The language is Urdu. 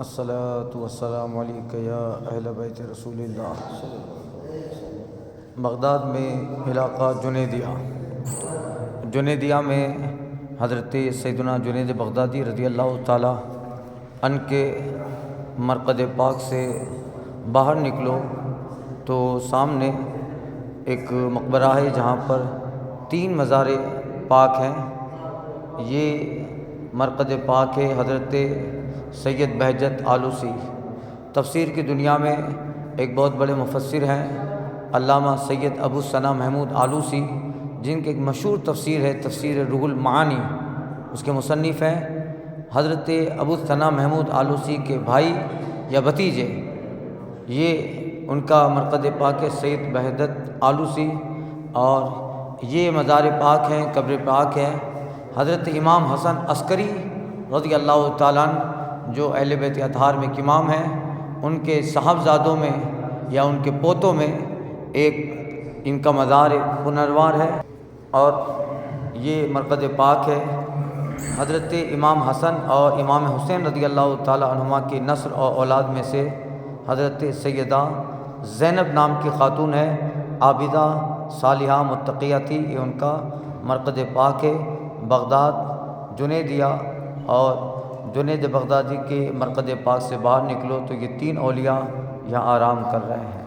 الصلاۃ والسلام علیکہ یا اہل بیت رسول اللہ۔ بغداد میں علاقہ جنیدیہ میں حضرت سیدنا جنید بغدادی رضی اللہ تعالیٰ عنہ کے مرقد پاک سے باہر نکلو تو سامنے ایک مقبرہ ہے جہاں پر 3 مزار پاک ہیں۔ یہ مرقد پاک ہے حضرت سید بہجت آلوسی۔ تفسیر کی دنیا میں ایک بہت بڑے مفسر ہیں علامہ سید ابو ثنا محمود آلوسی، جن کی ایک مشہور تفسیر ہے تفسیر روح المعانی، اس کے مصنف ہیں۔ حضرت ابو ثنا محمود آلوسی کے بھائی یا بھتیجے، یہ ان کا مرقد پاک ہے سید بہجت آلوسی، اور یہ مزار پاک ہیں، قبر پاک ہے حضرت امام حسن عسکری رضی اللہ تعالیٰ عنہ، جو اہل بیت اطہار میں امام ہیں۔ ان کے صاحبزادوں میں یا ان کے پوتوں میں ایک ان کا مزار پنروار ہے، اور یہ مرقد پاک ہے حضرت امام حسن اور امام حسین رضی اللہ تعالیٰ عنہما کی نسل اور اولاد میں سے حضرت سیدہ زینب نام کی خاتون ہے، عابدہ صالحہ متقیہ تھی۔ یہ ان کا مرقد پاک ہے بغداد جنیدیہ۔ اور جنید بغدادی کے مرقد پاک سے باہر نکلو تو یہ 3 اولیاء یہاں آرام کر رہے ہیں۔